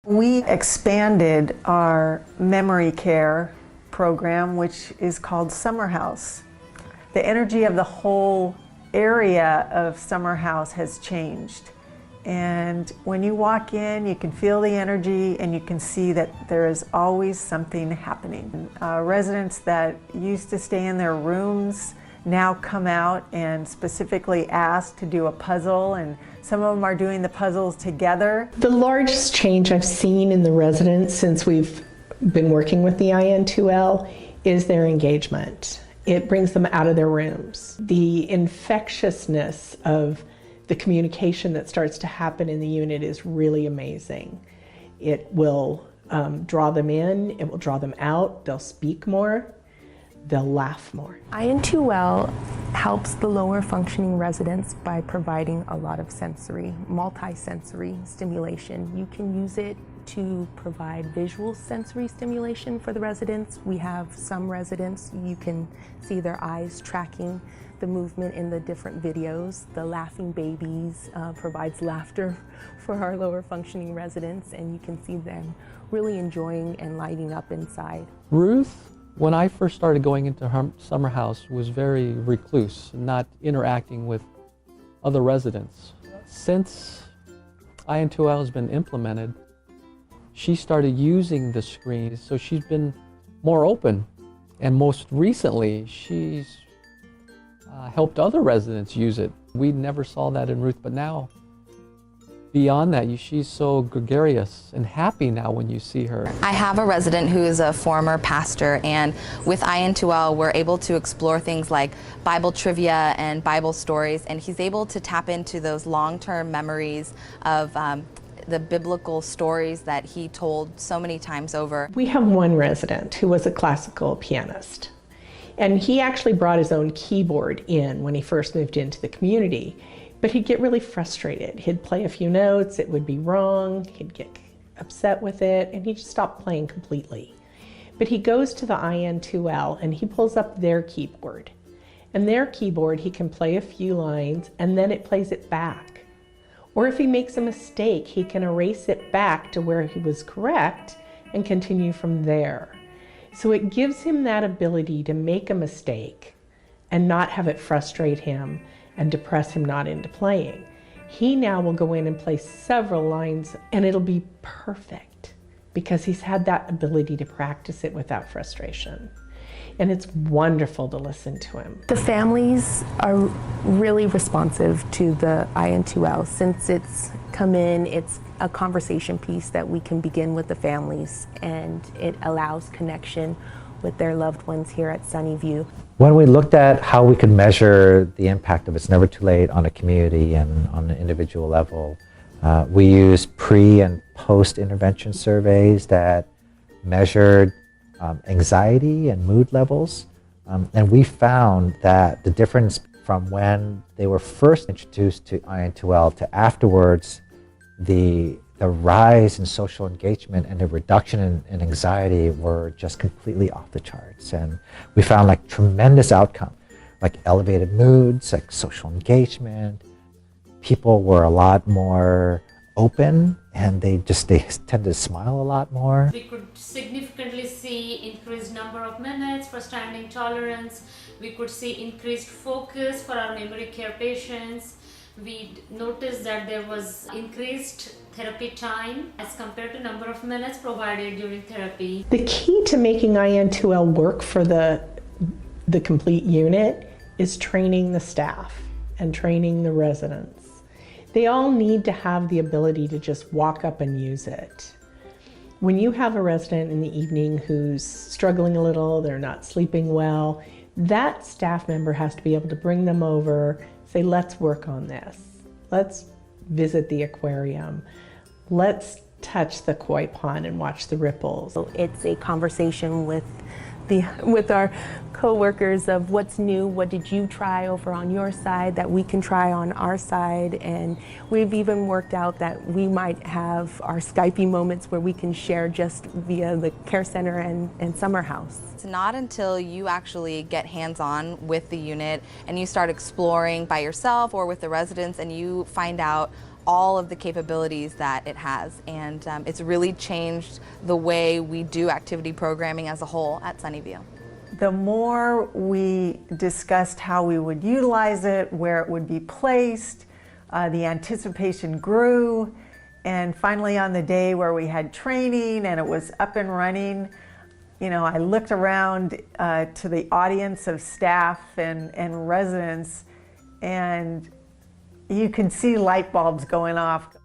We expanded our memory care program, which is called Summer House. The energy of the whole area of Summer House has changed. And when you walk in, you can feel the energy and you can see that there is always something happening. Residents that used to stay in their rooms now come out and specifically ask to do a puzzle, and some of them are doing the puzzles together. The largest change I've seen in the residents since we've been working with the iN2L is their engagement. It brings them out of their rooms. The infectiousness of the communication that starts to happen in the unit is really amazing. It will draw them in, it will draw them out, they'll speak more, they'll laugh more. iN2L helps the lower functioning residents by providing a lot of sensory, multi-sensory stimulation. You can use it to provide visual sensory stimulation for the residents. We have some residents, you can see their eyes tracking the movement in the different videos. The laughing babies provides laughter for our lower functioning residents, and you can see them really enjoying and lighting up inside. Ruth, when I first started going into her summer house, was very recluse, not interacting with other residents. Since iN2L has been implemented, she started using the screen, so she's been more open. And most recently, she's helped other residents use it. We never saw that in Ruth, but now, beyond that, she's so gregarious and happy now when you see her. I have a resident who is a former pastor, and with iN2L we're able to explore things like Bible trivia and Bible stories, and he's able to tap into those long-term memories of the biblical stories that he told so many times over. We have one resident who was a classical pianist, and he actually brought his own keyboard in when he first moved into the community. But he'd get really frustrated. He'd play a few notes, it would be wrong, he'd get upset with it, and he'd just stop playing completely. But he goes to the iN2L and he pulls up their keyboard. And their keyboard, he can play a few lines and then it plays it back. Or if he makes a mistake, he can erase it back to where he was correct and continue from there. So it gives him that ability to make a mistake and not have it frustrate him and depress him not into playing. He now will go in and play several lines and it'll be perfect because he's had that ability to practice it without frustration. And it's wonderful to listen to him. The families are really responsive to the iN2L. Since it's come in, it's a conversation piece that we can begin with the families, and it allows connection with their loved ones here at Sunnyview. When we looked at how we could measure the impact of It's Never Too Late on a community and on an individual level, we used pre- and post-intervention surveys that measured anxiety and mood levels. And we found that the difference from when they were first introduced to iN2L to afterwards, the rise in social engagement and the reduction in anxiety were just completely off the charts. And we found like tremendous outcome, like elevated moods, like social engagement. People were a lot more open and they tend to smile a lot more. We could significantly see increased number of minutes for standing tolerance. We could see increased focus for our memory care patients. We noticed that there was increased therapy time as compared to number of minutes provided during therapy. The key to making iN2L work for the complete unit is training the staff and training the residents. They all need to have the ability to just walk up and use it. When you have a resident in the evening who's struggling a little, they're not sleeping well, that staff member has to be able to bring them over, say, let's work on this. Let's visit the aquarium. Let's touch the koi pond and watch the ripples. It's a conversation with our co-workers of what's new, what did you try over on your side that we can try on our side, and we've even worked out that we might have our Skypey moments where we can share just via the care center and summer house. It's not until you actually get hands-on with the unit and you start exploring by yourself or with the residents and you find out all of the capabilities that it has, and it's really changed the way we do activity programming as a whole at Sunnyview. The more we discussed how we would utilize it, where it would be placed, the anticipation grew, and finally on the day where we had training and it was up and running, you know, I looked around to the audience of staff and residents, and you can see light bulbs going off.